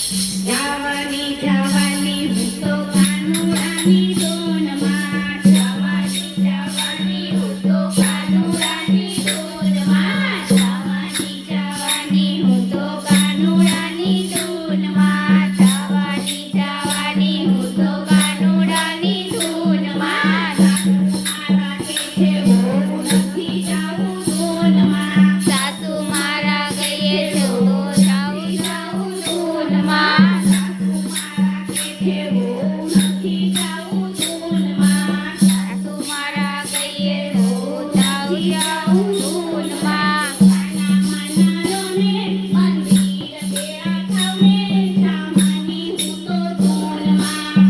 જવાની જવાની હું તો કાનુડાની ધૂનમાં જવાની જવાની હું તો કાનુડાની ધૂનમાં જવાની જવાની હું તો કાનુડાની ધૂનમાં જવાની જવાની હું તો કાનુડાની ધૂનમાં મારા કે છે હું નથી જાઉં ધૂનમાં સાસુ મારા ગયે છે હું જાઉં જાઉં ધૂનમાં સાસુ મારા કે છે હું નથી જાઉં ધૂનમાં સાસુ મારા ગયે હું જાઉં જાઉં ધૂનમાં કાના મનારોને મંદિર બેરા થાવને જવાની હું તો ધૂનમાં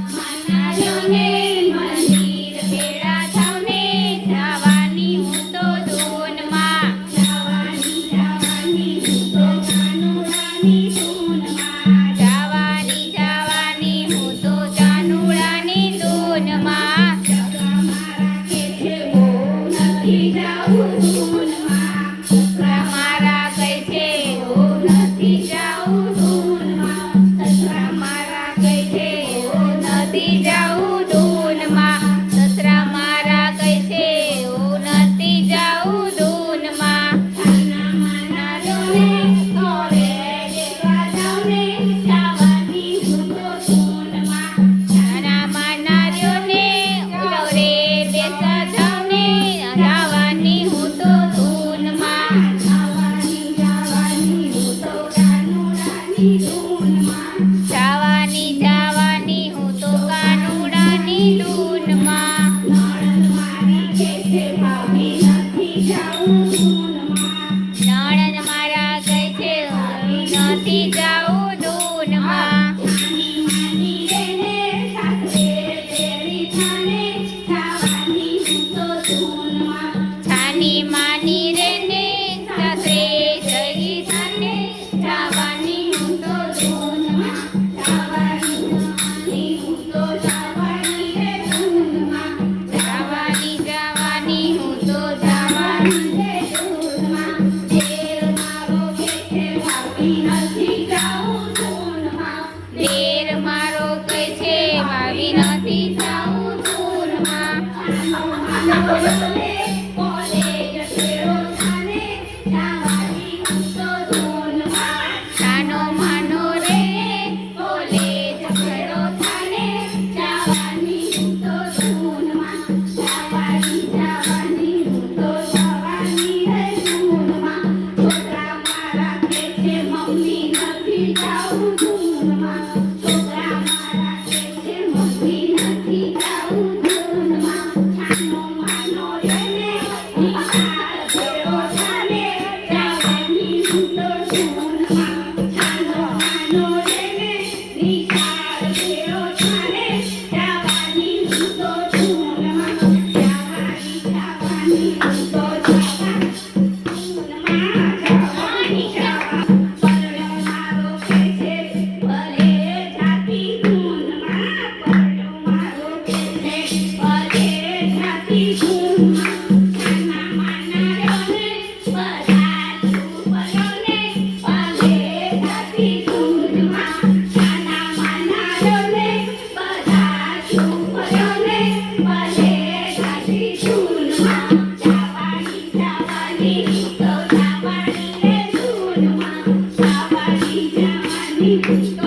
મનારોને મંદિર બેરા થાવને જવાની હું તો ધૂનમાં જવાની જવાની હું તો કાનુડાની ધૂનમાં જવાની જવાની હું તો કાનુડાની ધૂનમાં જગા મારા કે છે હું નથી જાઉં ધૂનમાં સસરા મારા કહે છે હું નથી જાઉં ધૂનમાં સસરા મારા કહે છે હું નથી જાઉં ધૂનમાં સસરા મારા કહે છે હું નથી જાઉં ધૂનમાં કાના મનારોને ઓરે દેવા જાવને જવાની હું તો ધૂનમાં કાના મનારોને ઓરે દેવા જાવને જવાની હું તો ધૂનમાં જવાની જવાની હું તો કાનુડાની ધૂનમાં જવાની જવાની હું તો કાનુડાની ધૂનમાં નણંદ મારી કે છે ભાભી નથી જાઉં ધૂનમાં નણંદ મારા કહે છે હું નથી જાઉં ધૂનમાં નાની માની રેને સાસરે તેરી થાને જવાની હું તો ધૂનમાં છાની માની રેને સાસરે જઈ થાને જવાની હું તો ધૂનમાં જવાની જવાની હું તો જવાની રે ધૂનમાં જવાની જવાની હું તો જવાની રે ધૂનમાં દેર મારો કે છે ભાભી નથી જાઉં ધૂનમાં દેર મારો કહે છે ભાભી નથી જાઉં ધૂનમાં કોલેજ ફેરો થાને જવાની હું તો ધૂનમાં કાનો માનો રે કોલેજ ફેરો થાને જવાની હું તો ધૂનમાં જવાની જવાની હું તો જવાની રે ધૂનમાં છોકરા મારા કે છે મમ્મી નથી જાઉં ધૂનમાં છોકરા મારા કે છે મમ્મી નથી જાઉં ધૂનમાં છાનો માનો રેને નિશાળ ફેરો થાને જવાની હું તો ધૂનમાં છાનો માનો રેને નિશાળ ફેરો થાને જવાની હું તો ધૂનમાં જવાની જવાની હું તો જવાની ધૂનમાં જવાની જવાની પરણો મારો કે છે ભલે જાતી ધૂનમાં પરણો મારો કે છે ભલે જાતી ધૂનમાં નાના માનારોને બધા છોકરોને ભલે જાતી ધૂનમાં નાના માનારોને બધા છોકરોને ભલે જાતી ધૂનમાં જવાની જવાની હું તો જવાની રે ધૂનમાં જવાની જવાની